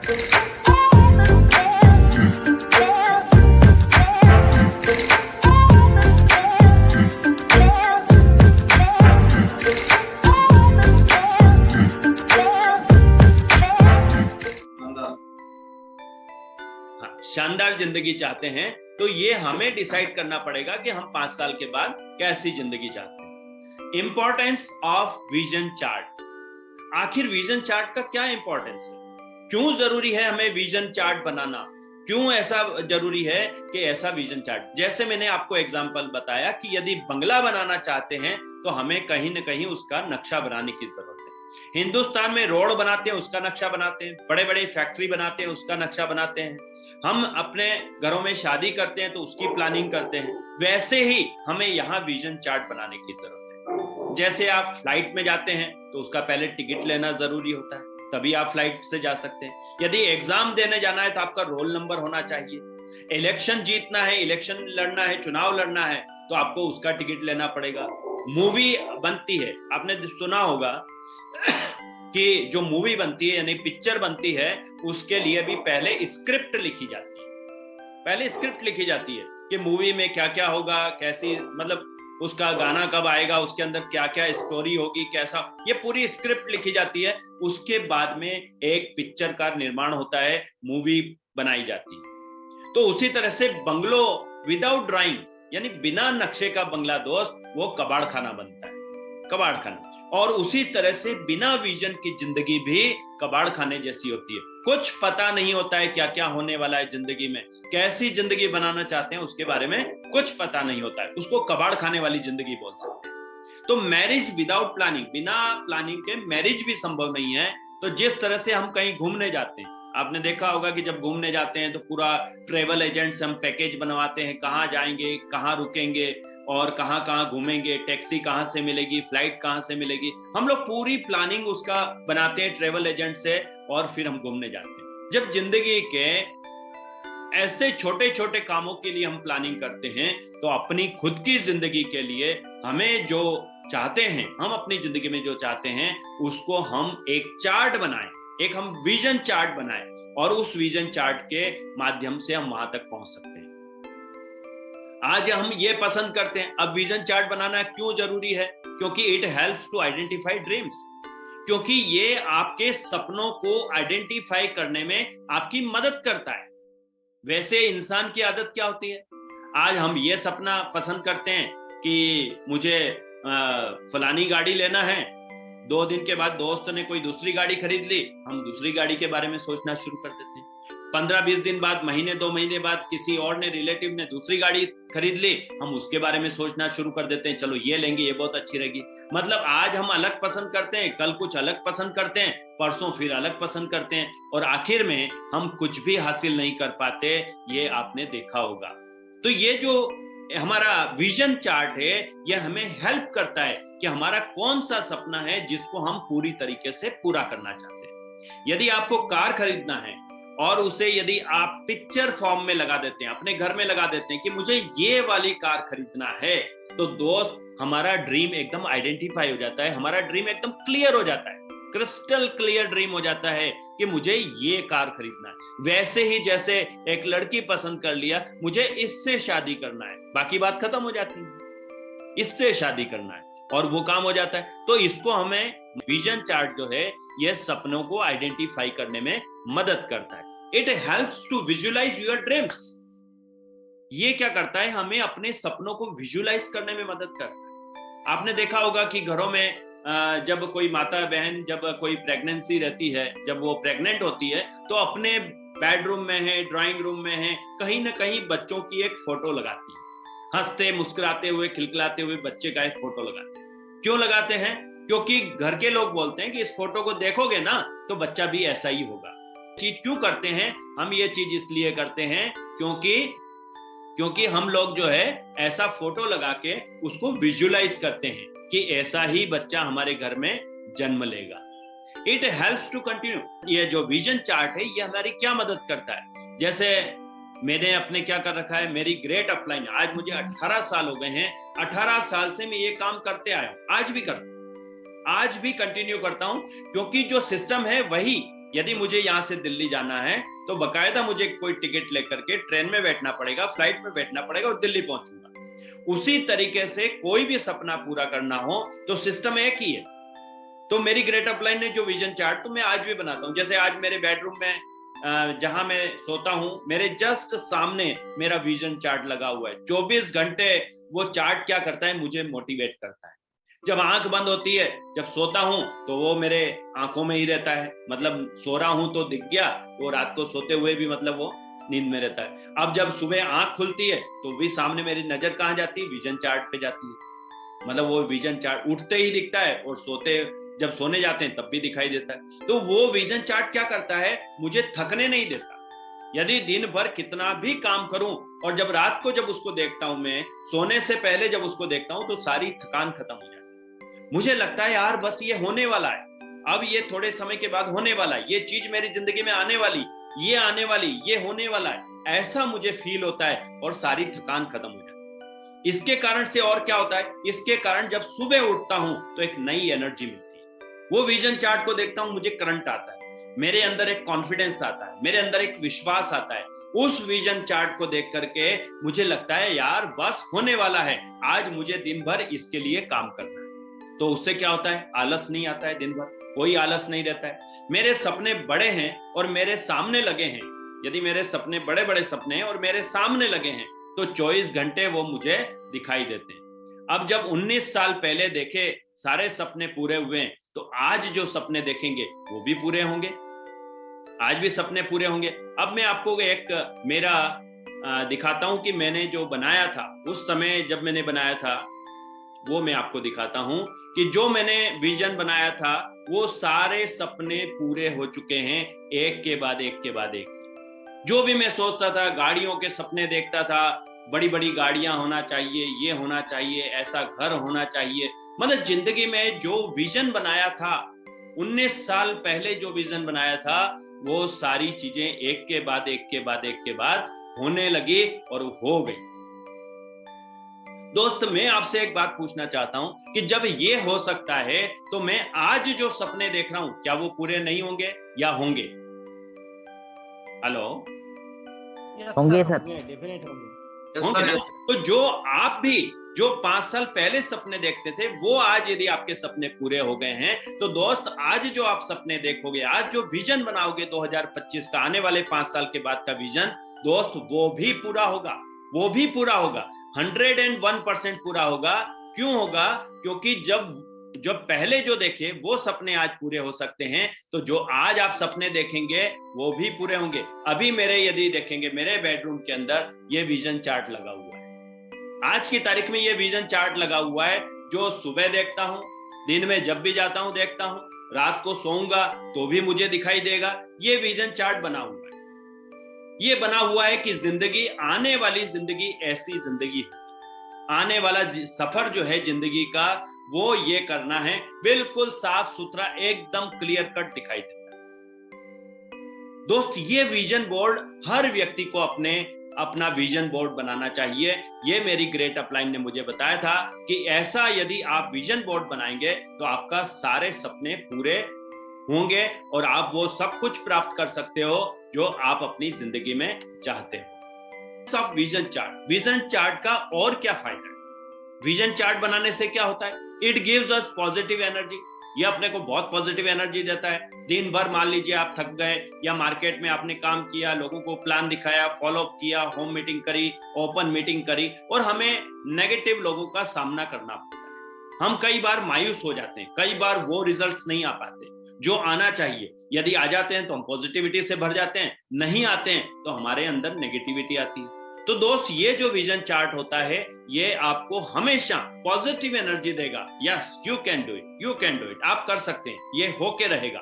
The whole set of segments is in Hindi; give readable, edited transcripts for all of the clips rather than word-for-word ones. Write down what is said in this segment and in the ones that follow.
शानदार जिंदगी चाहते हैं तो ये हमें डिसाइड करना पड़ेगा कि हम 5 साल के बाद कैसी जिंदगी चाहते हैं। Importance of vision chart. आखिर विजन चार्ट का क्या इंपॉर्टेंस है? क्यों जरूरी है हमें विजन चार्ट बनाना? क्यों ऐसा जरूरी है कि ऐसा विजन चार्ट? जैसे मैंने आपको एग्जांपल बताया कि यदि बंगला बनाना चाहते हैं तो हमें कहीं ना कहीं उसका नक्शा बनाने की जरूरत है। हिंदुस्तान में रोड बनाते हैं, उसका नक्शा बनाते हैं, बड़े बड़े फैक्ट्री बनाते हैं, उसका नक्शा बनाते हैं। हम अपने घरों में शादी करते हैं तो उसकी प्लानिंग करते हैं। वैसे ही हमें यहाँ विजन चार्ट बनाने की जरूरत है। जैसे आप फ्लाइट में जाते हैं तो उसका पहले टिकट लेना जरूरी होता है, तभी आप फ्लाइट से जा सकते हैं। यदि एग्जाम देने जाना है तो आपका रोल नंबर होना चाहिए। इलेक्शन जीतना है, इलेक्शन लड़ना है, चुनाव लड़ना है तो आपको उसका टिकट लेना पड़ेगा। मूवी बनती है, आपने सुना होगा कि जो मूवी बनती है यानी पिक्चर बनती है उसके लिए भी पहले स्क्रिप्ट लिखी जाती है। पहले स्क्रिप्ट लिखी जाती है कि मूवी में क्या क्या होगा, कैसी मतलब उसका गाना कब आएगा, उसके अंदर क्या क्या स्टोरी होगी, कैसा, ये पूरी स्क्रिप्ट लिखी जाती है। उसके बाद में एक पिक्चर का निर्माण होता है, मूवी बनाई जाती है। तो उसी तरह से बंगलो विदाउट ड्राइंग यानी बिना नक्शे का बंगला दोस्त, वो कबाड़ खाना बनता है, कबाड़ खाना। और उसी तरह से बिना विजन की जिंदगी भी कबाड़ खाने जैसी होती है। कुछ पता नहीं होता है क्या क्या होने वाला है जिंदगी में, कैसी जिंदगी बनाना चाहते हैं उसके बारे में कुछ पता नहीं होता है, उसको कबाड़ खाने वाली जिंदगी बोल सकते हैं। तो मैरिज विदाउट प्लानिंग, बिना प्लानिंग के मैरिज भी संभव नहीं है। तो जिस तरह से हम कहीं घूमने जाते हैं, आपने देखा होगा कि जब घूमने जाते हैं तो पूरा ट्रेवल एजेंट से हम पैकेज बनवाते हैं, कहाँ जाएंगे, कहाँ रुकेंगे और कहाँ कहाँ घूमेंगे, टैक्सी कहाँ से मिलेगी, फ्लाइट कहाँ से मिलेगी, हम लोग पूरी प्लानिंग उसका बनाते हैं ट्रेवल एजेंट से और फिर हम घूमने जाते हैं। जब जिंदगी के ऐसे छोटे छोटे कामों के लिए हम प्लानिंग करते हैं तो अपनी खुद की जिंदगी के लिए हमें जो चाहते हैं, हम अपनी जिंदगी में जो चाहते हैं उसको हम एक चार्ट बनाएं, एक हम विजन चार्ट बनाएं और उस विजन चार्ट के माध्यम से हम वहां तक पहुंच सकते हैं। आज हम ये पसंद करते हैं। अब विजन चार्ट बनाना क्यों जरूरी है? क्योंकि it helps to identify dreams, क्योंकि ये आपके सपनों को आइडेंटिफाई करने में आपकी मदद करता है। वैसे इंसान की आदत क्या होती है? आज हम ये सपना पसंद करते हैं कि मुझे फलानी गाड़ी लेना है, 2 दिन के बाद दोस्त ने कोई दूसरी गाड़ी खरीद ली, हम दूसरी गाड़ी के बारे में सोचना शुरू कर देते हैं। 15-20 दिन बाद, महीने 2 महीने बाद किसी और ने, रिलेटिव ने दूसरी गाड़ी खरीद ली, हम उसके बारे में सोचना शुरू कर देते हैं, चलो ये लेंगे, ये बहुत अच्छी रहेगी। मतलब आज हम अलग पसंद करते हैं, कल कुछ अलग पसंद करते हैं, परसों फिर अलग पसंद करते हैं और आखिर में हम कुछ भी हासिल नहीं कर पाते, ये आपने देखा होगा। तो ये जो हमारा विजन चार्ट है ये हमें हेल्प करता है कि हमारा कौन सा सपना है जिसको हम पूरी तरीके से पूरा करना चाहते हैं। यदि आपको कार खरीदना है और उसे यदि आप पिक्चर फॉर्म में लगा देते हैं, अपने घर में लगा देते हैं कि मुझे ये वाली कार खरीदना है, तो दोस्त हमारा ड्रीम एकदम आइडेंटिफाई हो जाता है, हमारा ड्रीम एकदम क्लियर हो जाता है, क्रिस्टल क्लियर ड्रीम हो जाता है कि मुझे ये कार खरीदना है। वैसे ही जैसे एक लड़की पसंद कर लिया, मुझे इससे शादी करना है, बाकी बात खत्म हो जाती है, इससे शादी करना है और वो काम हो जाता है। तो इसको हमें विजन चार्ट जो है ये सपनों को आइडेंटिफाई करने में मदद करता है। It helps to visualise your dreams. ये क्या करता है? हमें अपने सपनों को विजुअलाइज करने में मदद करता है। आपने देखा होगा कि घरों में जब कोई माता बहन, जब कोई प्रेगनेंसी रहती है, जब वो प्रेग्नेंट होती है तो अपने बेडरूम में है, ड्राइंग रूम में है, कहीं ना कहीं बच्चों की एक फोटो लगाती है, हंसते मुस्कुराते हुए खिलखिलाते हुए बच्चे का एक फोटो लगाते हैं। क्यों लगाते हैं? क्योंकि घर के लोग बोलते हैं कि इस फोटो को देखोगे ना तो बच्चा भी ऐसा ही होगा। चीज क्यों करते हैं हम? ये चीज इसलिए करते हैं क्योंकि हम लोग जो है ऐसा फोटो लगा के उसको विजुअलाइज करते हैं कि ऐसा ही बच्चा हमारे घर में जन्म लेगा। It helps to continue. ये जो विजन चार्ट है ये हमारी क्या मदद करता है? जैसे मैंने अपने क्या कर रखा है, मेरी ग्रेट अपलाइन, आज मुझे 18 साल हो गए हैं, 18 साल से मैं ये काम करते आया हूं, आज भी करता हूं, आज भी कंटिन्यू करता हूं, क्योंकि जो सिस्टम है वही, यदि मुझे यहाँ से दिल्ली जाना है तो बकायदा मुझे कोई टिकट लेकर के ट्रेन में बैठना पड़ेगा, फ्लाइट में बैठना पड़ेगा और दिल्ली पहुंचूंगा। उसी तरीके से कोई भी सपना पूरा करना हो तो सिस्टम एक ही है। तो मेरी ग्रेट अपलाइन ने जो विजन चार्ट तो मैं आज भी बनाता हूँ। जैसे आज मेरे बेडरूम में जहां मैं सोता हूं, मेरे जस्ट सामने मेरा विजन चार्ट लगा हुआ है। 24 घंटे वो चार्ट क्या करता है, मुझे मोटिवेट करता है। जब आंख बंद होती है, जब सोता हूं तो वो मेरे आंखों में ही रहता है, मतलब सो रहा हूं तो दिख गया, वो रात को सोते हुए भी मतलब वो नींद में रहता है। अब जब सुबह आंख खुलती है तो भी सामने मेरी नजर कहाँ जाती है, विजन चार्ट पे जाती है। मतलब वो विजन चार्ट उठते ही दिखता है और जब सोने जाते हैं तब भी दिखाई देता है। तो वो विजन चार्ट क्या करता है, मुझे थकने नहीं देता। यदि दिन भर कितना भी काम करूं और जब रात को जब उसको देखता हूं, मैं सोने से पहले जब उसको देखता हूं तो सारी थकान खत्म हो जाती है। मुझे लगता है यार बस ये होने वाला है, अब ये थोड़े समय के बाद होने वाला है, ये चीज मेरी जिंदगी में आने वाली, ये आने वाली, ये होने वाला है, ऐसा मुझे फील होता है और सारी थकान खत्म हो जाती है। इसके कारण से और क्या होता है, इसके कारण जब सुबह उठता हूं तो एक नई एनर्जी मिलती है। वो विजन चार्ट को देखता हूं, मुझे करंट आता है, मेरे अंदर एक कॉन्फिडेंस आता है, मेरे अंदर एक विश्वास आता है। उस विजन चार्ट को देख करके मुझे लगता है यार बस होने वाला है, आज मुझे दिन भर इसके लिए काम करना है। तो उससे क्या होता है, आलस नहीं आता है, दिन भर कोई आलस नहीं रहता है। मेरे सपने बड़े हैं और मेरे सामने लगे हैं, यदि मेरे सपने बड़े बड़े सपने हैं और मेरे सामने लगे हैं तो 24 घंटे वो मुझे दिखाई देते हैं। अब जब 19 साल पहले देखे सारे सपने पूरे हुए हैं, तो आज जो सपने देखेंगे वो भी पूरे होंगे, आज भी सपने पूरे होंगे। अब मैं आपको एक मेरा दिखाता हूं कि मैंने जो बनाया था उस समय जब मैंने बनाया था, वो मैं आपको दिखाता हूं कि जो मैंने विजन बनाया था वो सारे सपने पूरे हो चुके हैं, एक के बाद एक के बाद एक। जो भी मैं सोचता था, गाड़ियों के सपने देखता था, बड़ी बड़ी गाड़ियां होना चाहिए, ये होना चाहिए, ऐसा घर होना चाहिए, मतलब जिंदगी में जो विजन बनाया था 19 साल पहले जो विजन बनाया था वो सारी चीजें एक के बाद एक के बाद एक के बाद होने लगी और हो गई। दोस्त मैं आपसे एक बात पूछना चाहता हूं कि जब ये हो सकता है तो मैं आज जो सपने देख रहा हूं क्या वो पूरे नहीं होंगे या होंगे? हेलो, होंगे सर, डेफिनेट होंगे। होंगे। तो जो आप भी जो 5 साल पहले सपने देखते थे वो आज यदि आपके सपने पूरे हो गए हैं तो दोस्त आज जो आप सपने देखोगे, आज जो विजन बनाओगे 2025 का, आने वाले 5 साल के बाद का विजन, दोस्त वो भी पूरा होगा, वो भी पूरा होगा, 101% पूरा होगा। क्यों होगा? क्योंकि जब पहले जो देखे वो सपने आज पूरे हो सकते हैं, तो जो आज आप सपने देखेंगे वो भी पूरे होंगे। अभी मेरे यदि देखेंगे मेरे बेडरूम के अंदर ये विजन चार्ट लगा हुआ है, आज की तारीख में ये विजन चार्ट लगा हुआ है, जो सुबह देखता हूं, दिन में जब भी जाता हूं देखता हूं, रात को सोऊंगा तो भी मुझे दिखाई देगा। ये विजन चार्ट बना हुआ है, ये बना हुआ है कि जिंदगी, आने वाली जिंदगी ऐसी जिंदगी है, आने वाला सफर जो है जिंदगी का वो ये करना है, बिल्कुल साफ सुथरा एकदम क्लियर कट दिखाई देता है। दोस्त ये विजन बोर्ड हर व्यक्ति को अपना विजन बोर्ड बनाना चाहिए। ये मेरी ग्रेट अपलाइन ने मुझे बताया था कि ऐसा यदि आप विजन बोर्ड बनाएंगे तो आपका सारे सपने पूरे होंगे और आप वो सब कुछ प्राप्त कर सकते हो जो आप अपनी जिंदगी में चाहते हो। सब विजन चार्ट का और क्या फायदा है? विजन चार्ट बनाने से क्या होता है? It gives us positive energy. ये अपने को बहुत पॉजिटिव एनर्जी देता है। दिन भर मान लीजिए आप थक गए या मार्केट में आपने काम किया, लोगों को प्लान दिखाया, फॉलो अप किया, होम मीटिंग करी, ओपन मीटिंग करी और हमें नेगेटिव लोगों का सामना करना पड़ता है। हम कई बार मायूस हो जाते हैं, कई बार वो रिजल्ट्स नहीं आ पाते जो आना चाहिए। यदि आ जाते हैं तो हम पॉजिटिविटी से भर जाते हैं, नहीं आते हैं तो हमारे अंदर नेगेटिविटी आती है। तो दोस्त ये जो विजन चार्ट होता है ये आपको हमेशा पॉजिटिव एनर्जी देगा। Yes, you can do it, you can do it, आप कर सकते हैं, ये होके रहेगा।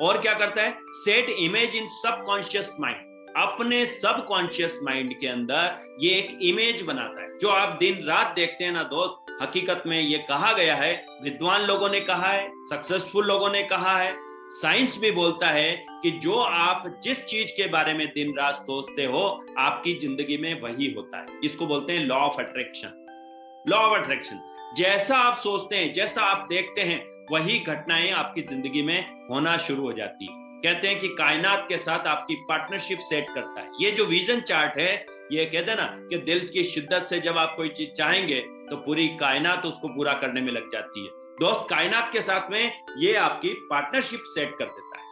और क्या करता है? Set image in subconscious mind. अपने सबकॉन्शियस माइंड के अंदर ये एक इमेज बनाता है जो आप दिन रात देखते हैं ना दोस्त। हकीकत में ये कहा गया है, विद्वान लोगों ने कहा है, सक्सेसफुल लोगों ने कहा है, साइंस भी बोलता है कि जो आप जिस चीज के बारे में दिन रात सोचते हो आपकी जिंदगी में वही होता है। इसको बोलते हैं law of attraction. Law of attraction, जैसा आप सोचते हैं, जैसा आप देखते हैं, वही घटनाएं आपकी जिंदगी में होना शुरू हो जाती है। कहते हैं कि कायनात के साथ आपकी पार्टनरशिप सेट करता है। ये जो विजन चार्ट है, ये कहते हैं ना कि दिल की शिद्दत से जब आप कोई चीज चाहेंगे तो पूरी कायनात उसको पूरा करने में लग जाती है। दोस्त, कायनात के साथ में ये आपकी पार्टनरशिप सेट कर देता है।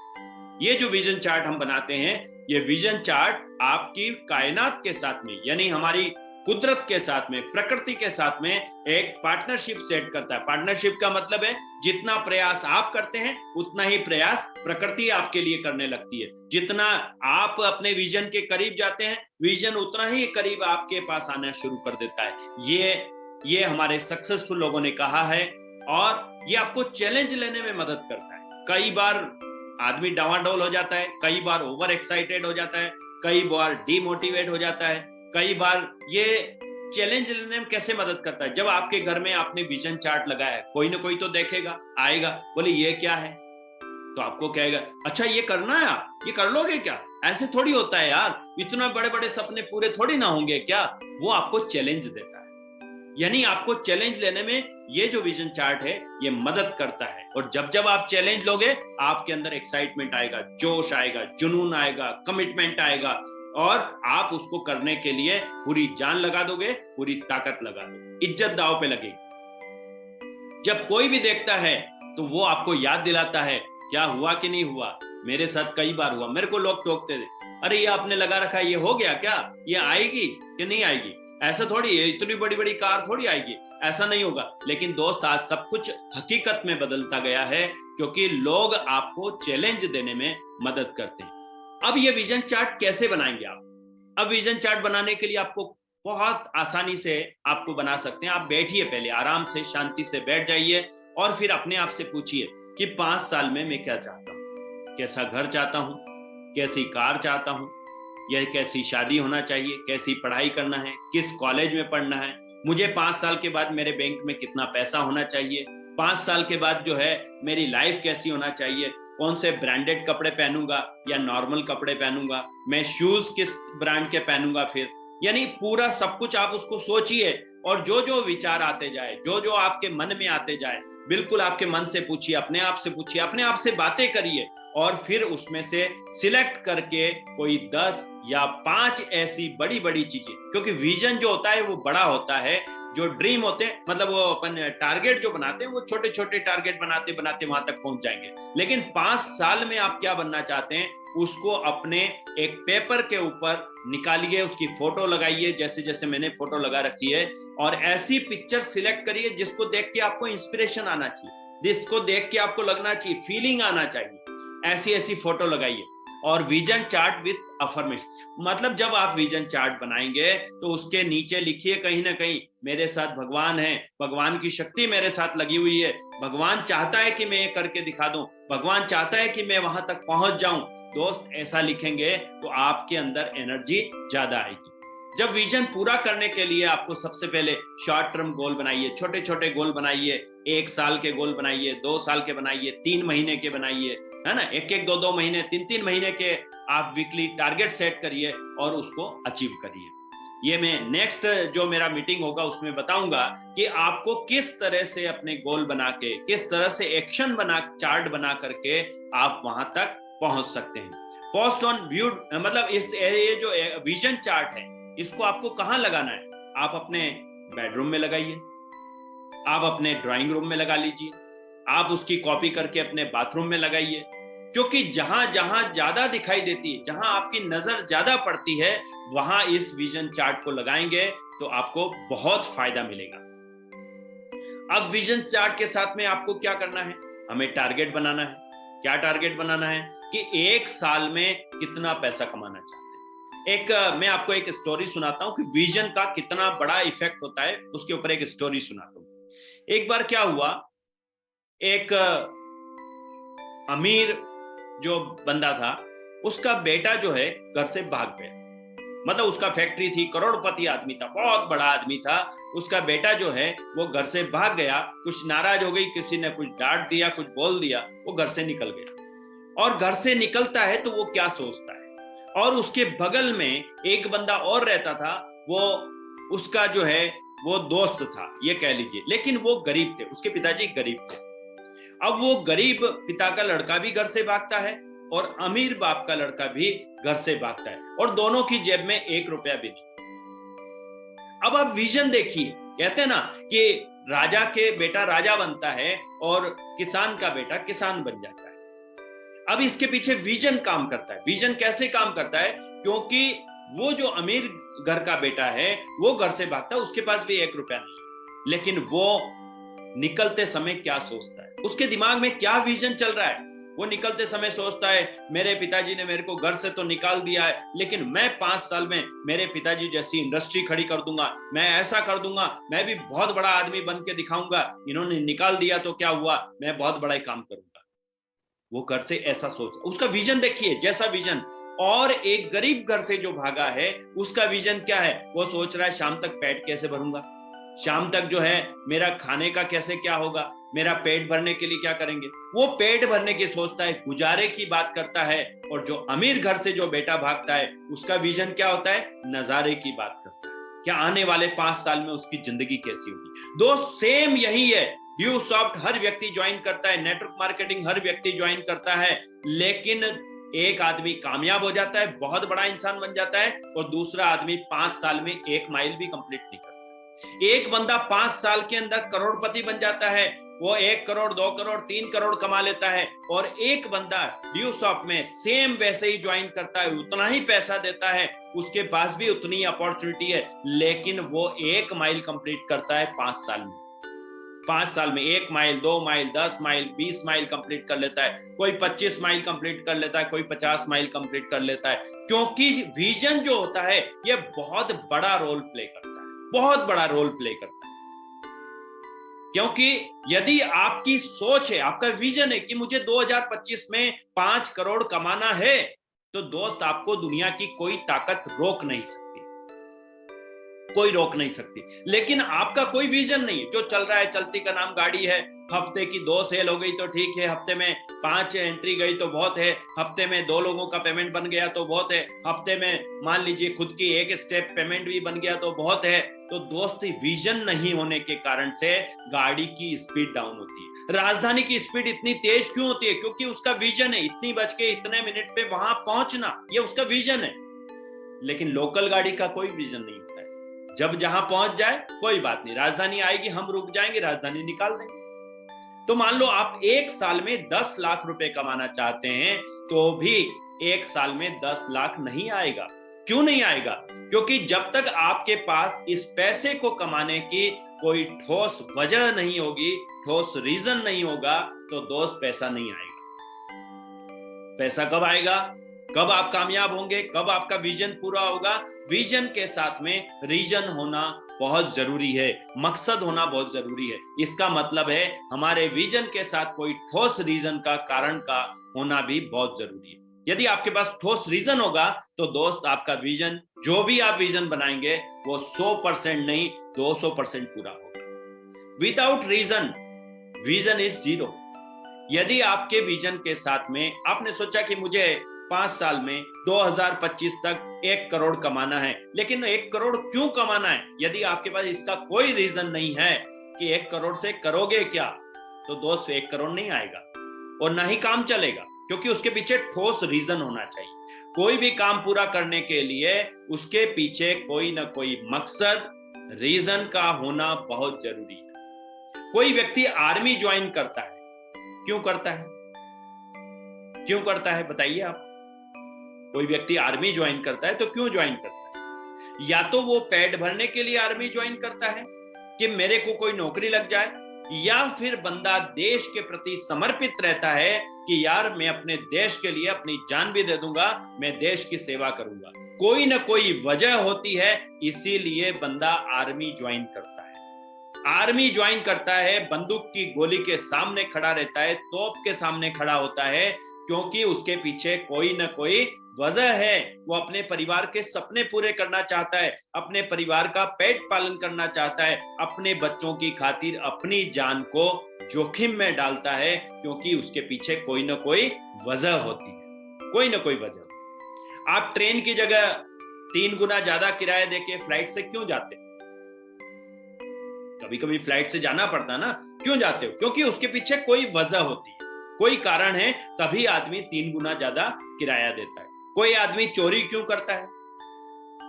ये जो विजन चार्ट हम बनाते हैं, ये विजन चार्ट आपकी कायनात के साथ में, यानी हमारी कुदरत के साथ में, प्रकृति के साथ में एक पार्टनरशिप सेट करता है। पार्टनरशिप का मतलब है जितना प्रयास आप करते हैं उतना ही प्रयास प्रकृति आपके लिए करने लगती है। जितना आप अपने विजन के करीब जाते हैं, विजन उतना ही करीब आपके पास आना शुरू कर देता है। ये हमारे सक्सेसफुल लोगों ने कहा है, और ये आपको चैलेंज लेने में मदद करता है। कई बार आदमी डावाडोल हो जाता है, कई बार ओवर एक्साइटेड हो जाता है, कई बार डीमोटिवेट हो जाता है। कई बार ये चैलेंज लेने में कैसे मदद करता है? जब आपके घर में आपने विजन चार्ट लगाया है, कोई ना कोई तो देखेगा, आएगा, बोले ये क्या है, तो आपको कहेगा अच्छा ये करना है, आप ये कर लोगे क्या? ऐसे थोड़ी होता है यार, इतना बड़े बड़े सपने पूरे थोड़ी ना होंगे क्या? वो आपको चैलेंज देता है। यानी आपको चैलेंज लेने में ये जो विजन चार्ट है ये मदद करता है। और जब जब आप चैलेंज लोगे, आपके अंदर एक्साइटमेंट आएगा, जोश आएगा, जुनून आएगा, कमिटमेंट आएगा, और आप उसको करने के लिए पूरी जान लगा दोगे, पूरी ताकत लगा दोगे, इज्जत दांव पे लगेगी। जब कोई भी देखता है तो वो आपको याद दिलाता है क्या हुआ कि नहीं हुआ। मेरे साथ कई बार हुआ, मेरे को लोग टोकते थे, अरे ये आपने लगा रखा है, ये हो गया क्या, ये आएगी कि नहीं आएगी? ऐसा थोड़ी है, इतनी बड़ी बड़ी कार थोड़ी आएगी, ऐसा नहीं होगा। लेकिन दोस्त, आज सब कुछ हकीकत में बदलता गया है, क्योंकि लोग आपको चैलेंज देने में मदद करते हैं। अब ये विजन चार्ट कैसे बनाएंगे आप? अब विजन चार्ट बनाने के लिए आपको बहुत आसानी से आपको बना सकते हैं। आप बैठिए, पहले आराम से शांति से बैठ जाइए, और फिर अपने आप से पूछिए कि 5 साल में मैं क्या चाहता हूँ, कैसा घर चाहता हूँ, कैसी कार चाहता हूँ, यह कैसी शादी होना चाहिए, कैसी पढ़ाई करना है, किस कॉलेज में पढ़ना है, मुझे 5 साल के बाद मेरे बैंक में कितना पैसा होना चाहिए, 5 साल के बाद जो है मेरी लाइफ कैसी होना चाहिए, कौन से ब्रांडेड कपड़े पहनूंगा या नॉर्मल कपड़े पहनूंगा, मैं शूज किस ब्रांड के पहनूंगा। फिर यानी पूरा सब कुछ आप उसको सोचिए, और जो जो विचार आते जाए, जो जो आपके मन में आते जाए, बिल्कुल आपके मन से पूछिए, अपने आप से पूछिए, अपने आप से बातें करिए, और फिर उसमें से सिलेक्ट करके कोई 10 या 5 ऐसी बड़ी बड़ी चीजें, क्योंकि विजन जो होता है वो बड़ा होता है, जो ड्रीम होते हैं, मतलब वो अपन टारगेट जो बनाते हैं वो छोटे छोटे टारगेट बनाते बनाते वहां तक पहुंच जाएंगे। लेकिन 5 साल में आप क्या बनना चाहते हैं, उसको अपने एक पेपर के ऊपर निकालिए, उसकी फोटो लगाइए, जैसे जैसे मैंने फोटो लगा रखी है, और ऐसी पिक्चर सिलेक्ट करिए जिसको देख के आपको इंस्पिरेशन आना चाहिए, जिसको देख के आपको लगना चाहिए, फीलिंग आना चाहिए, ऐसी ऐसी फोटो लगाइए। और विजन चार्ट विद अफर्मेशन, मतलब जब आप विजन चार्ट बनाएंगे तो उसके नीचे लिखिए कहीं ना कहीं, मेरे साथ भगवान है, भगवान की शक्ति मेरे साथ लगी हुई है, भगवान चाहता है कि मैं ये करके दिखा दूं, भगवान चाहता है कि मैं वहां तक पहुंच जाऊं। दोस्त, ऐसा लिखेंगे तो आपके अंदर एनर्जी ज्यादा आएगी। जब विजन पूरा करने के लिए आपको सबसे पहले शॉर्ट टर्म गोल बनाइए, छोटे छोटे गोल बनाइए, 1 साल के गोल बनाइए, 2 साल के बनाइए, 3 महीने के बनाइए, है ना, 1-1, 2-2 महीने, 3-3 महीने के आप वीकली टारगेट सेट करिए और उसको अचीव करिए। ये मैं नेक्स्ट जो मेरा मीटिंग होगा उसमें बताऊंगा कि आपको किस तरह से अपने गोल बना के, किस तरह से एक्शन बना, चार्ट बना करके आप वहां तक पहुंच सकते हैं। पोस्ट ऑन व्यू, मतलब ये जो विजन चार्ट है इसको आपको कहां लगाना है? आप अपने बेडरूम में लगाइए, आप अपने ड्राइंग रूम में लगा लीजिए, आप उसकी कॉपी करके अपने बाथरूम में लगाइए, क्योंकि जहां जहां ज्यादा दिखाई देती है, जहां आपकी नजर ज्यादा पड़ती है, वहां इस विजन चार्ट को लगाएंगे तो आपको बहुत फायदा मिलेगा। अब विजन चार्ट के साथ में आपको क्या करना है? हमें टारगेट बनाना है। क्या टारगेट बनाना है? कि 1 साल में कितना पैसा कमाना चाहते हैं। मैं आपको एक स्टोरी सुनाता हूं कि विजन का कितना बड़ा इफेक्ट होता है, उसके ऊपर एक स्टोरी सुनाता हूं। एक बार क्या हुआ, एक अमीर जो बंदा था, उसका बेटा जो है घर से भाग गया। मतलब उसका फैक्ट्री थी, करोड़पति आदमी था, बहुत बड़ा आदमी था, उसका बेटा जो है वो घर से भाग गया। कुछ नाराज हो गई, किसी ने कुछ डांट दिया, कुछ बोल दिया, वो घर से निकल गया। और घर से निकलता है तो वो क्या सोचता है, और उसके बगल में एक बंदा और रहता था, वो उसका जो है वो दोस्त था, ये कह लीजिए, लेकिन वो गरीब थे, उसके पिताजी गरीब थे। अब वो गरीब पिता का लड़का भी घर से भागता है और अमीर बाप का लड़का भी घर से भागता है और दोनों की जेब में 1 रुपया भी नहीं। अब आप विजन देखिए, कहते हैं ना कि राजा के बेटा राजा बनता है और किसान का बेटा किसान बन जाता है। अब इसके पीछे विजन काम करता है। विजन कैसे काम करता है? क्योंकि वो जो अमीर घर का बेटा है वो घर से भागता है, उसके पास भी 1 रुपया नहीं, लेकिन वो निकलते समय क्या सोचता है, उसके दिमाग में क्या विजन चल रहा है। वो निकलते समय सोचता है मेरे पिताजी ने मेरे को घर से तो निकाल दिया है, लेकिन मैं 5 साल में मेरे पिताजी जैसी इंडस्ट्री खड़ी कर दूंगा, मैं ऐसा कर दूंगा, मैं भी बहुत बड़ा आदमी बन के दिखाऊंगा। इन्होंने निकाल दिया तो क्या हुआ, मैं बहुत बड़ा काम करूंगा। वो घर से ऐसा सोच, उसका विजन देखिए, जैसा विजन। और एक गरीब घर से जो भागा है उसका विजन क्या है? वो सोच रहा है शाम तक पेट कैसे भरूंगा, शाम तक जो है मेरा खाने का कैसे क्या होगा, मेरा पेट भरने के लिए क्या करेंगे। वो पेट भरने की सोचता है, गुजारे की बात करता है। और जो अमीर घर से जो बेटा भागता है उसका विजन क्या होता है? नजारे की बात करता है, क्या आने वाले 5 साल में उसकी जिंदगी कैसी होगी। दोस्त सेम यही है। ड्यूसॉफ्ट हर व्यक्ति ज्वाइन करता है, नेटवर्क मार्केटिंग हर व्यक्ति ज्वाइन करता है, लेकिन एक आदमी कामयाब हो जाता है, बहुत बड़ा इंसान बन जाता है, और दूसरा आदमी 5 साल में 1 माइल भी कंप्लीट नहीं करता। एक बंदा 5 साल के अंदर करोड़पति बन जाता है, वो 1 करोड़ 2 करोड़ 3 करोड़ कमा लेता है। और एक बंदा ड्यूसॉफ्ट में सेम वैसे ही ज्वाइन करता है, उतना ही पैसा देता है, उसके पास भी उतनी अपॉर्चुनिटी है, लेकिन वो 1 माइल कंप्लीट करता है 5 साल में। 5 साल में 1 mile 2 mile 10 mile 20 mile complete कर लेता है, कोई 25 माइल कंप्लीट कर लेता है, कोई 50 माइल कंप्लीट कर लेता है। क्योंकि विजन जो होता है ये बहुत बड़ा रोल प्ले करता है, बहुत बड़ा रोल प्ले करता है। क्योंकि यदि आपकी सोच है, आपका विजन है कि मुझे 2025 में 5 करोड़ कमाना है, तो दोस्त आपको दुनिया की कोई ताकत रोक नहीं सकती, कोई रोक नहीं सकती। लेकिन आपका कोई विजन नहीं है, जो चल रहा है चलती का नाम गाड़ी है, हफ्ते की 2 सेल हो गई तो ठीक है, हफ्ते में 5 एंट्री गई तो बहुत है, हफ्ते में 2 लोगों का पेमेंट बन गया तो बहुत है, हफ्ते में मान लीजिए खुद की 1 स्टेप पेमेंट भी बन गया तो बहुत है। तो दोस्त विजन नहीं होने के कारण से गाड़ी की स्पीड डाउन होती है। राजधानी की स्पीड इतनी तेज क्यों होती है? क्योंकि उसका विजन है इतनी बज के इतने मिनट पे वहां पहुंचना, ये उसका विजन है। लेकिन लोकल गाड़ी का कोई विजन नहीं होता है, जब जहां पहुंच जाए कोई बात नहीं, राजधानी आएगी हम रुक जाएंगे, राजधानी निकाल देंगे। तो मान लो आप 1 साल में 10 लाख रुपए कमाना चाहते हैं, तो भी 1 साल में 10 लाख नहीं आएगा। क्यों नहीं आएगा? क्योंकि जब तक आपके पास इस पैसे को कमाने की कोई ठोस वजह नहीं होगी, ठोस रीजन नहीं होगा, तो दोस्त पैसा नहीं आएगा। पैसा कब आएगा? कब आप कामयाब होंगे, कब आपका विजन पूरा होगा? विजन के साथ में रीजन होना बहुत जरूरी है, मकसद होना बहुत जरूरी है। इसका मतलब है हमारे विजन के साथ कोई ठोस रीजन का, कारण का होना भी बहुत जरूरी है। यदि आपके पास ठोस रीजन होगा तो दोस्त आपका विजन, जो भी आप विजन बनाएंगे वो 100% नहीं 200% पूरा होगा। Without reason vision is 0। यदि आपके विजन के साथ में आपने सोचा कि मुझे 5 साल में 2025 तक 1 करोड़ कमाना है, लेकिन 1 करोड़ क्यों कमाना है? यदि आपके पास इसका कोई रीजन नहीं है कि 1 करोड़ से करोगे क्या, तो दोस्त 1 करोड़ नहीं आएगा और ना ही काम चलेगा, क्योंकि उसके पीछे ठोस रीजन होना चाहिए। कोई भी काम पूरा करने के लिए उसके पीछे कोई ना कोई मकसद, रीजन का होना बहुत जरूरी है। कोई व्यक्ति आर्मी ज्वाइन करता है, क्यों करता है? क्यों करता है बताइए आप? कोई व्यक्ति आर्मी ज्वाइन करता है तो क्यों ज्वाइन करता है? या तो वो पेट भरने के लिए आर्मी ज्वाइन करता है कि मेरे को कोई नौकरी लग जाए, या फिर बंदा देश के प्रति समर्पित रहता है कि यार मैं अपने देश के लिए अपनी जान भी दे दूंगा, मैं देश की सेवा करूंगा। कोई ना कोई वजह होती है, इसीलिए बंदा आर्मी ज्वाइन करता है। आर्मी ज्वाइन करता है, बंदूक की गोली के सामने खड़ा रहता है, तोप के सामने खड़ा होता है, क्योंकि उसके पीछे कोई ना कोई वजह है। वो अपने परिवार के सपने पूरे करना चाहता है, अपने परिवार का पेट पालन करना चाहता है, अपने बच्चों की खातिर अपनी जान को जोखिम में डालता है, क्योंकि उसके पीछे कोई ना कोई वजह होती है, कोई ना कोई वजह। आप ट्रेन की जगह 3 गुना ज्यादा किराया देके फ्लाइट से क्यों जाते? कभी कभी फ्लाइट से जाना पड़ता ना, क्यों जाते हो? क्योंकि उसके पीछे कोई वजह होती है, कोई कारण है तभी आदमी 3 गुना ज्यादा किराया देता है। कोई आदमी चोरी क्यों करता है?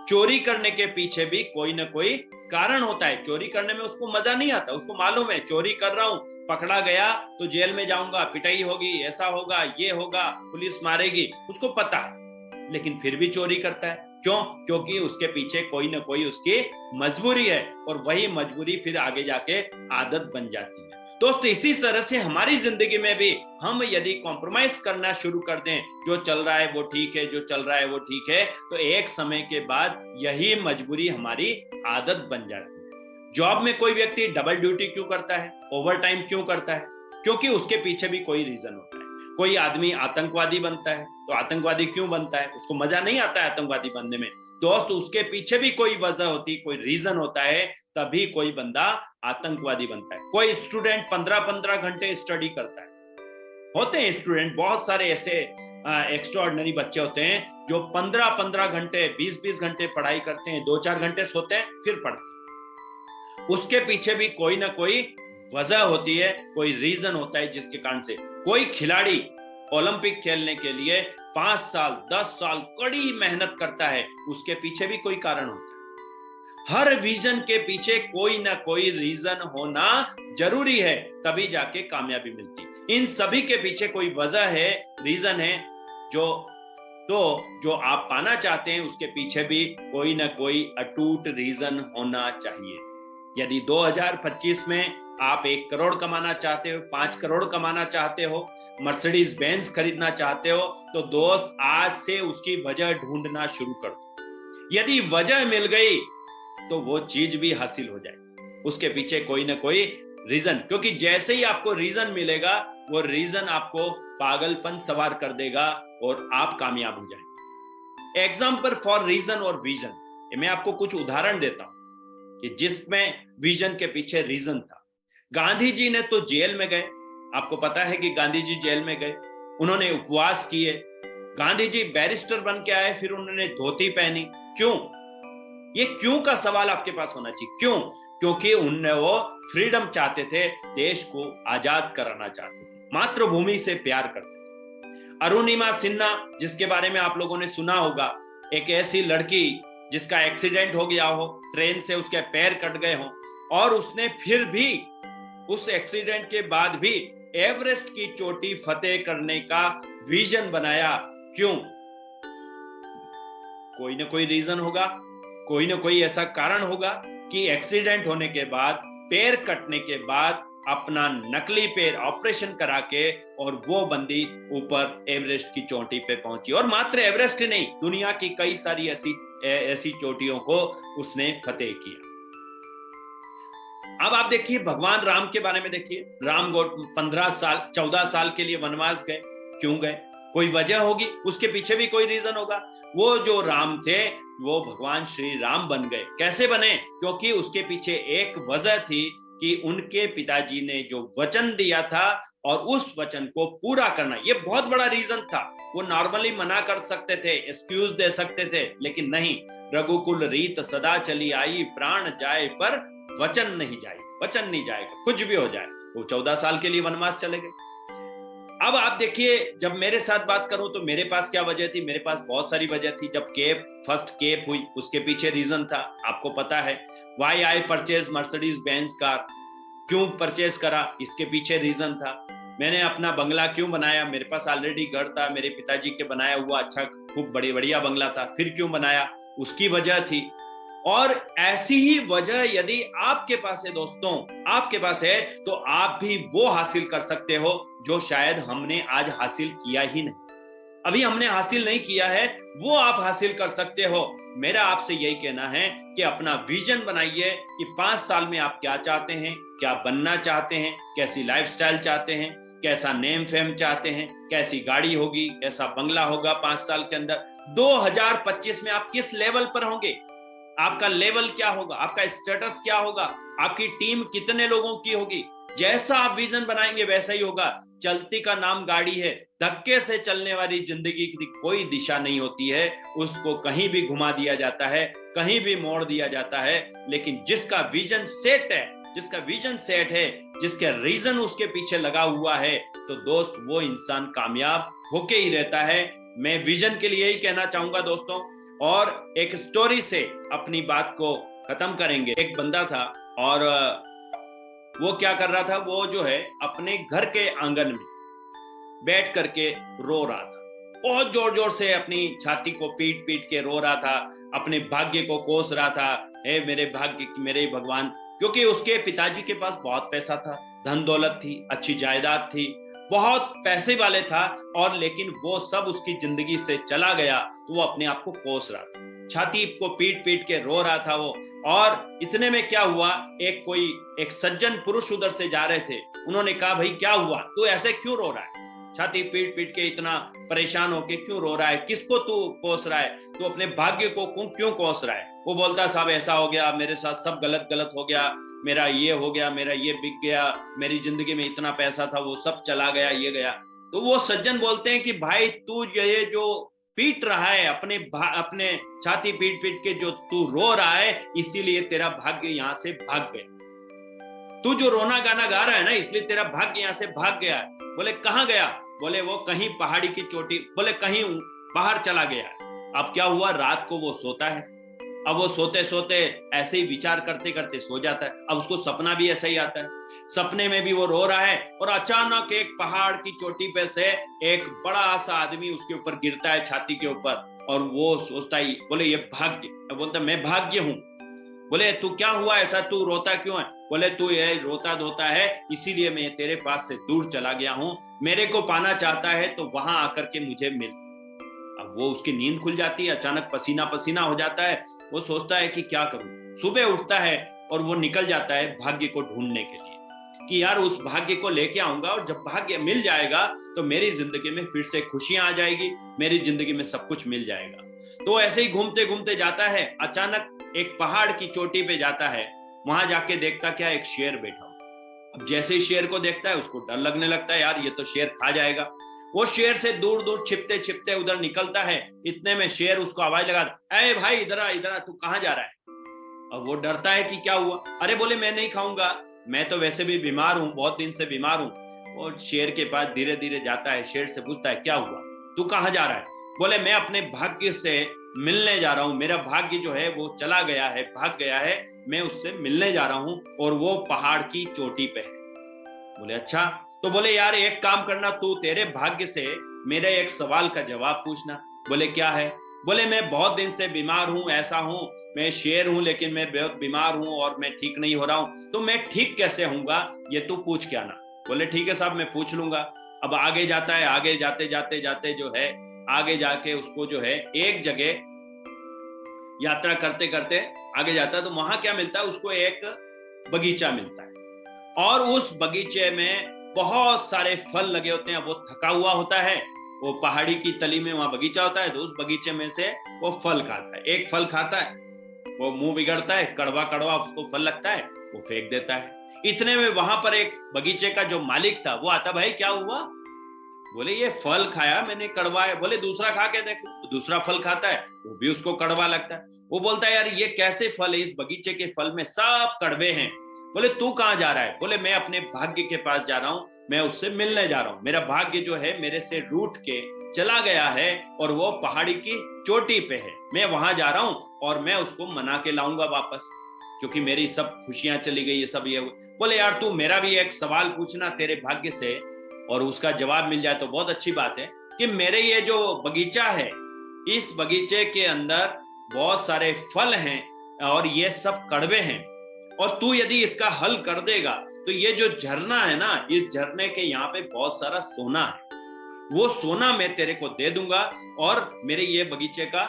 चोरी करने के पीछे भी कोई ना कोई कारण होता है। चोरी करने में उसको मजा नहीं आता, उसको मालूम है चोरी कर रहा हूं, पकड़ा गया तो जेल में जाऊंगा, पिटाई होगी, ऐसा होगा, ये होगा, पुलिस मारेगी, उसको पता है, लेकिन फिर भी चोरी करता है। क्यों? क्योंकि उसके पीछे कोई ना कोई उसकी मजबूरी है, और वही मजबूरी फिर आगे जाके आदत बन जाती है। दोस्तों, इसी तरह से हमारी जिंदगी में भी हम यदि कॉम्प्रोमाइज करना शुरू कर दें, जो चल रहा है वो ठीक है, जो चल रहा है वो ठीक है, तो एक समय के बाद यही मजबूरी हमारी आदत बन जाती है। जॉब में कोई व्यक्ति डबल ड्यूटी क्यों करता है, ओवर टाइम क्यों करता है? क्योंकि उसके पीछे भी कोई रीजन होता है। कोई आदमी आतंकवादी बनता है, तो आतंकवादी क्यों बनता है? उसको मजा नहीं आता है आतंकवादी बनने में। दोस्त, उसके पीछे भी कोई वजह होती, कोई रीजन होता है, तभी कोई बंदा आतंकवादी बनता है। कोई स्टूडेंट 15-15 घंटे स्टडी करता है, होते हैं स्टूडेंट, बहुत सारे ऐसे एक्स्ट्राऑर्डिनरी बच्चे होते हैं जो 15-15 घंटे, 20-20 घंटे पढ़ाई करते हैं, 2-4 घंटे सोते हैं, फिर पढ़ते हैं। उसके पीछे भी कोई ना कोई वजह होती है, कोई रीजन होता है जिसके कारण से। कोई खिलाड़ी ओलंपिक खेलने के लिए 5 साल 10 साल कड़ी मेहनत करता है, उसके पीछे भी कोई कारण होता है। हर विजन के पीछे कोई ना कोई रीजन होना जरूरी है, तभी जाके कामयाबी मिलती है। इन सभी के पीछे कोई वजह है, रीजन है, जो आप पाना चाहते हैं, उसके पीछे भी कोई ना कोई अटूट रीजन होना चाहिए। यदि 2025 में आप 1 करोड़ कमाना चाहते हो, 5 करोड़ कमाना चाहते हो, मर्सिडीज बेंज खरीदना चाहते हो, तो दोस्त आज से उसकी वजह ढूंढना शुरू कर दो। यदि वजह मिल गई तो वो चीज भी हासिल हो जाए। उसके पीछे कोई ना कोई रीजन, क्योंकि जैसे ही आपको रीजन मिलेगा, वो रीजन आपको पागलपन सवार कर देगा और आप कामयाब हो जाएंगे। एग्जाम्पल फॉर रीजन और विजन, मैं आपको कुछ उदाहरण देता हूं कि जिसमें विजन के पीछे रीजन था। गांधी जी ने तो जेल में गए, आपको पता है कि गांधी जी जेल में गए, उन्होंने उपवास किए। गांधी जी बैरिस्टर बन के आए, फिर उन्होंने धोती पहनी। क्यों? ये क्यों का सवाल आपके पास होना चाहिए। क्यों? क्योंकि वो फ्रीडम चाहते थे, देश को आजाद कराना चाहते थे, मातृभूमि से प्यार करते थे। अरुणिमा सिन्हा, जिसके बारे में आप लोगों ने सुना होगा, एक ऐसी लड़की जिसका एक्सीडेंट हो गया हो, ट्रेन से उसके पैर कट गए हो, और उसने फिर भी उस एक्सीडेंट के बाद भी एवरेस्ट की चोटी फतेह करने का विजन बनाया। क्यों? कोई ना कोई रीजन होगा, कोई ना कोई ऐसा कारण होगा कि एक्सीडेंट होने के बाद, पैर कटने के बाद, अपना नकली पैर ऑपरेशन करा के, और वो बंदी ऊपर एवरेस्ट की चोटी पे पहुंची। और मात्र एवरेस्ट ही नहीं, दुनिया की कई सारी ऐसी चोटियों को उसने फतेह किया। अब आप देखिए भगवान राम के बारे में देखिए। राम 14 साल के लिए वनवास गए। क्यों गए? कोई वजह होगी, उसके पीछे भी कोई रीजन होगा। वो जो राम थे वो भगवान श्री राम बन गए। कैसे बने? क्योंकि उसके पीछे एक वजह थी कि उनके पिताजी ने जो वचन दिया था, और उस वचन को पूरा करना, ये बहुत बड़ा रीजन था। वो नॉर्मली मना कर सकते थे, एक्सक्यूज दे सकते थे, लेकिन नहीं। रघुकुल रीत सदा चली आई, प्राण जाए पर वचन नहीं जाए। वचन नहीं जाएगा, कुछ भी हो जाए। वो 14 साल के लिए वनवास चले गए। अब आप देखिए, जब मेरे साथ बात करूं तो मेरे पास क्या वजह थी? मेरे पास बहुत सारी वजह थी। जब फर्स्ट केप हुई, उसके पीछे रीजन था, आपको पता है। Why I purchase Mercedes Benz car, क्यों परचेज करा? इसके पीछे रीजन था। मैंने अपना बंगला क्यों बनाया? मेरे पास ऑलरेडी घर था, मेरे पिताजी के बनाया हुआ अच्छा खूब बढ़िया बंगला था, फिर क्यों बनाया? उसकी वजह थी। और ऐसी ही वजह यदि आपके पास है दोस्तों, आपके पास है, तो आप भी वो हासिल कर सकते हो जो शायद हमने आज हासिल किया ही नहीं। अभी हमने हासिल नहीं किया है, वो आप हासिल कर सकते हो। मेरा आपसे यही कहना है कि अपना विजन बनाइए कि 5 साल में आप क्या चाहते हैं, क्या बनना चाहते हैं, कैसी लाइफस्टाइल चाहते हैं, कैसा नेम फेम चाहते हैं, कैसी गाड़ी होगी, कैसा बंगला होगा 5 साल के अंदर। 2025 में आप किस लेवल पर होंगे, आपका लेवल क्या होगा, आपका स्टेटस क्या होगा, आपकी टीम कितने लोगों की होगी। जैसा आप विजन बनाएंगे वैसा ही होगा। चलती का नाम गाड़ी है, धक्के से चलने वाली जिंदगी की कोई दिशा नहीं होती है, उसको कहीं भी घुमा दिया जाता है, कहीं भी मोड़ दिया जाता है। लेकिन जिसका विजन सेट है, जिसका रीजन उसके पीछे लगा हुआ है, तो दोस्त वो इंसान कामयाब होके ही रहता है। मैं विजन के लिए यही कहना चाहूंगा दोस्तों। और एक स्टोरी से अपनी बात को खत्म करेंगे। एक बंदा था और वो क्या कर रहा था, वो जो है अपने घर के आंगन में बैठ करके रो रहा था, बहुत जोर जोर से अपनी छाती को पीट पीट के रो रहा था, अपने भाग्य को कोस रहा था, हे मेरे भाग्य, मेरे भगवान। क्योंकि उसके पिताजी के पास बहुत पैसा था, धन दौलत थी, अच्छी जायदाद थी, बहुत पैसे वाले था, और लेकिन वो सब उसकी जिंदगी से चला गया। तो वो अपने आप को कोस रहा था, छाती को पीट पीट के रो रहा था वो। और इतने में क्या हुआ, एक सज्जन पुरुष उधर से जा रहे थे। उन्होंने कहा, भाई क्या हुआ, तू ऐसे क्यों रो रहा है, छाती पीट पीट के इतना परेशान होके क्यों रो रहा है, किसको तू कोस रहा है, तू अपने भाग्य को क्यों कोस रहा है। वो बोलता, साहब ऐसा हो गया मेरे साथ, सब गलत गलत हो गया, मेरा ये हो गया, मेरा ये बिक गया, मेरी जिंदगी में इतना पैसा था वो सब चला गया, ये गया। तो वो सज्जन बोलते हैं कि भाई तू ये जो पीट रहा है, अपने छाती पीट पीट के जो तू रो रहा है, इसीलिए तेरा भाग्य यहाँ से भाग गया। तू जो रोना गाना गा रहा है ना, इसलिए तेरा भाग्य यहाँ से भाग गया है। बोले कहाँ गया, बोले वो कहीं पहाड़ी की चोटी, बोले कहीं बाहर चला गया। अब क्या हुआ, रात को वो सोता है। अब वो सोते सोते ऐसे ही विचार करते करते सो जाता है। अब उसको सपना भी ऐसा ही आता है, सपने में भी वो रो रहा है, और अचानक एक पहाड़ की चोटी पे से एक बड़ा सा आदमी उसके ऊपर गिरता है, छाती के ऊपर। और वो सोचता है, बोले ये भाग्य, बोलता मैं भाग्य हूं। बोले तू क्या हुआ ऐसा, तू रोता क्यों है। बोले तू ये रोता धोता है, इसीलिए मैं तेरे पास से दूर चला गया हूं, मेरे को पाना चाहता है तो वहां आकर के मुझे मिल। अब वो उसकी नींद खुल जाती है, अचानक पसीना पसीना हो जाता है। वो सोचता है कि क्या करूं। सुबह उठता है और वो निकल जाता है भाग्य को ढूंढने के लिए, कि यार उस भाग्य को लेके आऊंगा, और जब भाग्य मिल जाएगा तो मेरी जिंदगी में फिर से खुशियां आ जाएगी, मेरी जिंदगी में सब कुछ मिल जाएगा। तो ऐसे ही घूमते घूमते जाता है, अचानक एक पहाड़ की चोटी पे जाता है। वहां जाके देखता क्या, एक शेर बैठा हुआ। अब जैसे ही शेर को देखता है उसको डर लगने लगता है, यार ये तो शेर खा जाएगा। वो शेर से दूर दूर छिपते छिपते उधर निकलता है। इतने में शेर उसको आवाज लगाता, अरे भाई इधर आ, इधर आ, तू कहाँ जा रहा है। अब वो डरता है कि क्या हुआ। अरे बोले मैं नहीं खाऊंगा, मैं तो वैसे भी बीमार हूँ, बहुत दिन से बीमार हूँ। और शेर के पास धीरे धीरे जाता है, शेर से पूछता है क्या हुआ, तू कहाँ जा रहा है। बोले मैं अपने भाग्य से मिलने जा रहा हूँ, मेरा भाग्य जो है वो चला गया है, भाग गया है, मैं उससे मिलने जा रहा हूँ, और वो पहाड़ की चोटी पे है। बोले अच्छा। तो बोले यार एक काम करना, तू तेरे भाग्य से मेरे एक सवाल का जवाब पूछना। बोले क्या है। बोले मैं बहुत दिन से बीमार हूँ, ऐसा हूँ, मैं शेर हूँ लेकिन मैं बहुत बीमार हूँ और मैं ठीक नहीं हो रहा हूँ, तो मैं ठीक कैसे होऊंगा ये तू पूछ के आना। बोले ठीक है साहब मैं पूछ लूंगा। अब आगे जाता है, आगे जाते जाते जाते जो है आगे जाके उसको जो है एक जगह यात्रा करते करते आगे जाता है, तो वहां क्या मिलता है उसको, एक बगीचा मिलता है। और उस बगीचे में बहुत सारे फल लगे होते हैं। वो थका हुआ होता है, वो पहाड़ी की तली में वहां बगीचा होता है, तो उस बगीचे में से वो फल खाता है। एक फल खाता है, वो मुंह बिगड़ता है, कड़वा कड़वा उसको फल लगता है, वो फेंक देता है। इतने में वहां पर एक बगीचे का जो मालिक था वो आता, भाई क्या हुआ। बोले ये फल खाया मैंने, कड़वा है। बोले दूसरा खा के देखो। तो दूसरा फल खाता है, वो भी उसको कड़वा लगता है। वो बोलता है यार ये कैसे फल है, इस बगीचे के फल में सब कड़वे हैं। बोले तू कहाँ जा रहा है। बोले मैं अपने भाग्य के पास जा रहा हूँ, मैं उससे मिलने जा रहा हूँ, मेरा भाग्य जो है मेरे से रूठ के चला गया है और वो पहाड़ी की चोटी पे है, मैं वहां जा रहा हूँ और मैं उसको मना के लाऊंगा वापस, क्योंकि मेरी सब खुशियां चली गई, ये सब ये। बोले यार तू मेरा भी एक सवाल पूछना तेरे भाग्य से, और उसका जवाब मिल जाए तो बहुत अच्छी बात है, कि मेरे ये जो बगीचा है, इस बगीचे के अंदर बहुत सारे फल हैं और ये सब कड़वे हैं, और तू यदि इसका हल कर देगा तो ये जो झरना है ना, इस झरने के यहाँ पे बहुत सारा सोना है, वो सोना मैं तेरे को दे दूंगा, और मेरे ये बगीचे का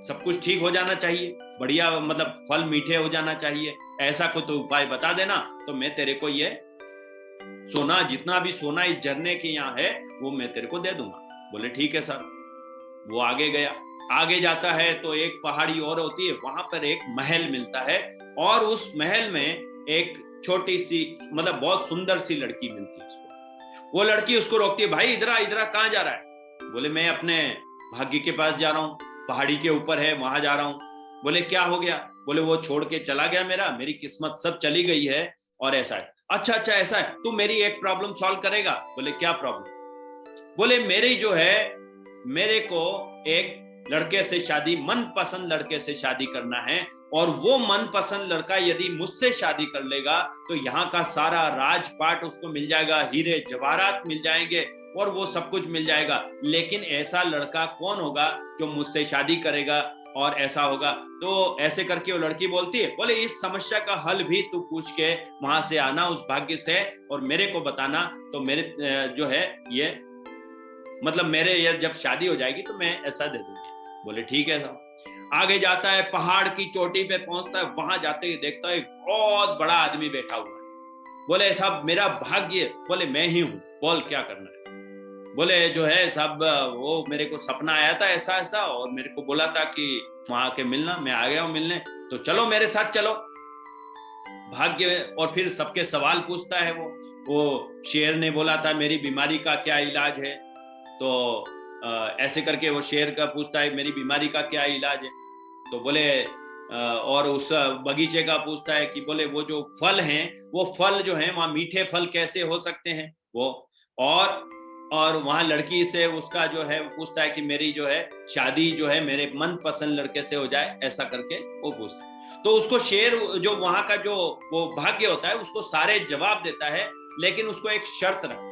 सब कुछ ठीक हो जाना चाहिए, बढ़िया मतलब फल मीठे हो जाना चाहिए, ऐसा कोई तो उपाय बता देना, तो मैं तेरे को ये सोना, जितना भी सोना इस झरने के यहाँ है वो मैं तेरे को दे दूंगा। बोले ठीक है सर। वो आगे गया, आगे जाता है तो एक पहाड़ी और होती है, वहां पर एक महल मिलता है, और उस महल में एक छोटी सी मतलब बहुत सुंदर सी लड़की मिलती है उसको। वो लड़की उसको रोकती है, भाई इधर इधर कहाँ जा रहा है। बोले मैं अपने भाग्य के पास जा रहा हूँ, पहाड़ी के ऊपर है वहां जा रहा हूँ। बोले क्या हो गया। बोले वो छोड़ के चला गया, मेरी किस्मत सब चली गई है और ऐसा है। अच्छा अच्छा ऐसा है, तू मेरी एक प्रॉब्लम सॉल्व करेगा। बोले क्या प्रॉब्लम? बोले मेरी जो है, मेरे को एक लड़के से शादी, मनपसंद लड़के से शादी करना है, और वो मनपसंद लड़का यदि मुझसे शादी कर लेगा तो यहाँ का सारा राजपाट उसको मिल जाएगा, हीरे जवाहरात मिल जाएंगे और वो सब कुछ मिल जाएगा। लेकिन ऐसा लड़का कौन होगा जो मुझसे शादी करेगा और ऐसा होगा? तो ऐसे करके वो लड़की बोलती है, बोले इस समस्या का हल भी तू पूछ के वहां से आना उस भाग्य से और मेरे को बताना, तो मेरे जो है ये मतलब मेरे ये जब शादी हो जाएगी तो मैं ऐसा दे दूंगी। बोले ठीक है साहब। आगे जाता है, पहाड़ की चोटी पे पहुंचता है, वहां जाते ही देखता है एक बहुत बड़ा आदमी बैठा हुआ है। बोले साहब मेरा भाग्य, बोले मैं ही हूँ, बोल क्या करना है? बोले जो है साहब वो मेरे को सपना आया था ऐसा ऐसा, और मेरे को बोला था कि वहां आके मिलना, मैं आ गया हूँ मिलने, तो चलो मेरे साथ चलो। भाग्य और फिर सबके सवाल पूछता है वो शेर ने बोला था मेरी बीमारी का क्या इलाज है, तो ऐसे करके वो शेर का पूछता है मेरी बीमारी का क्या इलाज है। तो बोले और उस बगीचे का पूछता है कि बोले वो जो फल हैं, वो फल जो हैं वहाँ मीठे फल कैसे हो सकते हैं वो, और वहाँ लड़की से उसका जो है पूछता है कि मेरी जो है शादी जो है मेरे मनपसंद लड़के से हो जाए, ऐसा करके वो पूछता है। तो उसको शेर जो वहाँ का जो वो भाग्य होता है उसको सारे जवाब देता है, लेकिन उसको एक शर्त रखता है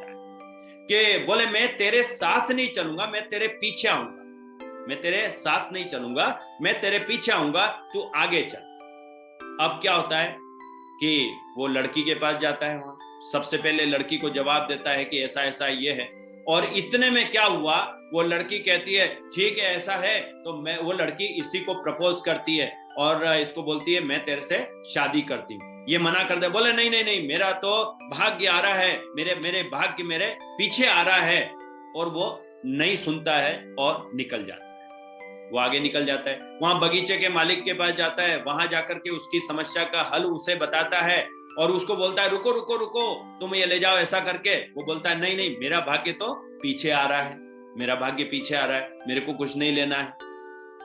कि बोले मैं तेरे साथ नहीं चलूंगा, मैं तेरे पीछे आऊंगा, मैं तेरे साथ नहीं चलूंगा, मैं तेरे पीछे आऊंगा, तू आगे चल। अब क्या होता है कि वो लड़की के पास जाता है, वहां सबसे पहले लड़की को जवाब देता है कि ऐसा ऐसा ये है, और इतने में क्या हुआ, वो लड़की कहती है ठीक है ऐसा है, तो मैं वो लड़की इसी को प्रपोज करती है और इसको बोलती है मैं तेरे से शादी करती हूँ। ये मना कर दे, बोले नहीं नहीं नहीं, मेरा तो भाग्य आ रहा है, मेरे भाग्य मेरे पीछे आ रहा है, और वो नहीं सुनता है और निकल जाता है। वो आगे निकल जाता है, वहां बगीचे के मालिक के पास जाता है, वहां जाकर के उसकी समस्या का हल उसे बताता है और उसको बोलता है रुको रुको रुको, तुम ये ले जाओ ऐसा करके। वो बोलता है नहीं नहीं, मेरा भाग्य तो पीछे आ रहा है, मेरा भाग्य पीछे आ रहा है, मेरे को कुछ नहीं लेना है।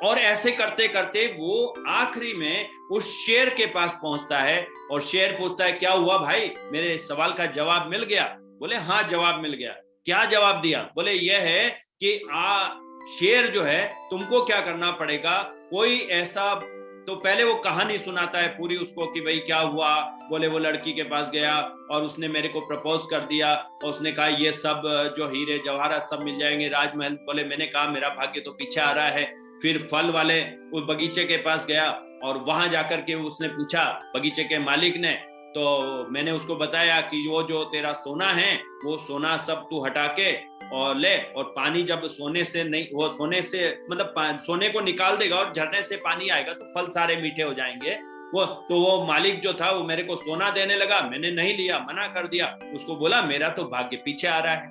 और ऐसे करते करते वो आखिरी में उस शेर के पास पहुंचता है और शेर पूछता है क्या हुआ भाई, मेरे सवाल का जवाब मिल गया? बोले हाँ जवाब मिल गया। क्या जवाब दिया? बोले यह है कि शेर जो है तुमको क्या करना पड़ेगा, कोई ऐसा, तो पहले वो कहानी सुनाता है पूरी उसको कि भाई क्या हुआ। बोले वो लड़की के पास गया और उसने मेरे को प्रपोज कर दिया और उसने कहा ये सब जो हीरे जवाहरात सब मिल जाएंगे, राजमहल। बोले मैंने कहा मेरा भाग्य तो पीछे आ रहा है। फिर फल वाले उस बगीचे के पास गया और वहां जाकर के उसने पूछा बगीचे के मालिक ने, तो मैंने उसको बताया कि वो जो तेरा सोना है वो सोना सब तू हटा के और ले, और पानी जब सोने से नहीं, वो सोने से मतलब सोने को निकाल देगा और झरने से पानी आएगा तो फल सारे मीठे हो जाएंगे। वो मालिक जो था वो मेरे को सोना देने लगा, मैंने नहीं लिया, मना कर दिया। उसको बोला मेरा तो भाग्य पीछे आ रहा है।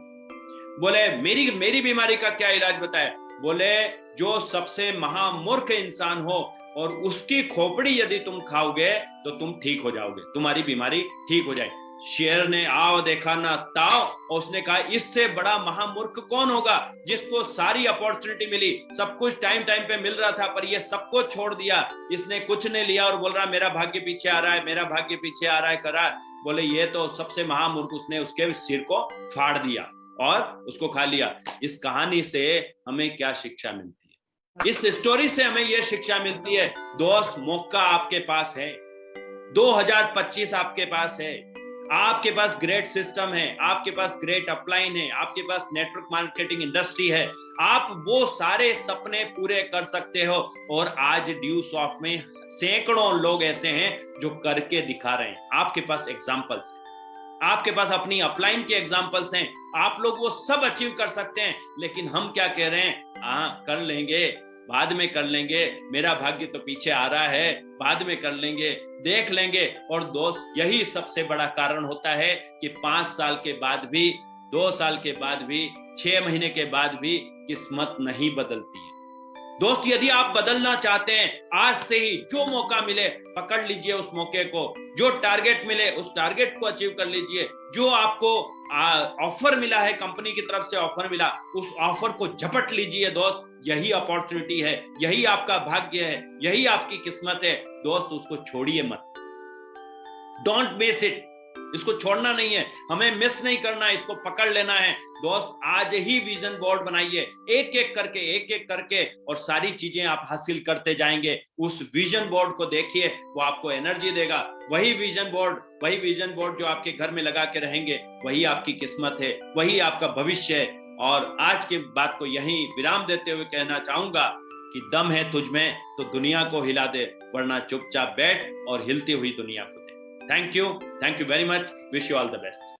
बोले मेरी बीमारी का क्या इलाज बताए? बोले जो सबसे महामूर्ख इंसान हो और उसकी खोपड़ी यदि तुम खाओगे तो तुम ठीक हो जाओगे, तुम्हारी बीमारी ठीक हो जाएगी। शेर ने आओ देखा ना ताओ, और उसने कहा इससे बड़ा महामूर्ख कौन होगा जिसको सारी अपॉर्चुनिटी मिली, सब कुछ टाइम पे मिल रहा था, पर ये सबको छोड़ दिया, इसने कुछ नहीं लिया और बोल रहा मेरा भाग्य पीछे आ रहा है, मेरा भाग्य पीछे आ रहा है करा। बोले ये तो सबसे महामूर्ख, उसने उसके सिर को फाड़ दिया और उसको खा लिया। इस कहानी से हमें क्या शिक्षा मिलती है? इस स्टोरी से हमें यह शिक्षा मिलती है दोस्त, मौका आपके पास है, 2025 आपके पास है, आपके पास ग्रेट सिस्टम है, आपके पास ग्रेट अपलाइन है, आपके पास नेटवर्क मार्केटिंग इंडस्ट्री है, आप वो सारे सपने पूरे कर सकते हो। और आज ड्यू सॉफ्ट में सैकड़ों लोग ऐसे हैं जो करके दिखा रहे हैं। आपके पास एग्जांपल्स हैं, आपके पास अपनी अपलाइन के एग्जांपल्स हैं, आप लोग वो सब अचीव कर सकते हैं। लेकिन हम क्या कह रहे हैं, हाँ कर लेंगे, बाद में कर लेंगे, मेरा भाग्य तो पीछे आ रहा है, बाद में कर लेंगे, देख लेंगे। और दोस्त यही सबसे बड़ा कारण होता है कि 5 साल के बाद भी, 2 साल के बाद भी, 6 महीने के बाद भी किस्मत नहीं बदलती है। दोस्त यदि आप बदलना चाहते हैं, आज से ही जो मौका मिले पकड़ लीजिए उस मौके को, जो टारगेट मिले उस टारगेट को अचीव कर लीजिए, जो आपको ऑफर मिला है, कंपनी की तरफ से ऑफर मिला, उस ऑफर को झपट लीजिए दोस्त। यही अपॉर्चुनिटी है, यही आपका भाग्य है, यही आपकी किस्मत है दोस्त, उसको छोड़िए मत। Don't miss it. इसको छोड़ना नहीं है, हमें मिस नहीं करना है, इसको पकड़ लेना है। दोस्त, आज ही विजन बोर्ड बनाइए, एक एक करके, और सारी चीजें आप हासिल करते जाएंगे। उस विजन बोर्ड को देखिए, वो आपको एनर्जी देगा। वही विजन बोर्ड जो आपके घर में लगा के रहेंगे, वही आपकी किस्मत है, वही आपका भविष्य है। और आज की बात को यहीं विराम देते हुए कहना चाहूंगा कि दम है तुझ में तो दुनिया को हिला दे, वरना चुपचाप बैठ और हिलती हुई दुनिया को दे। Thank you very much, wish you all the best.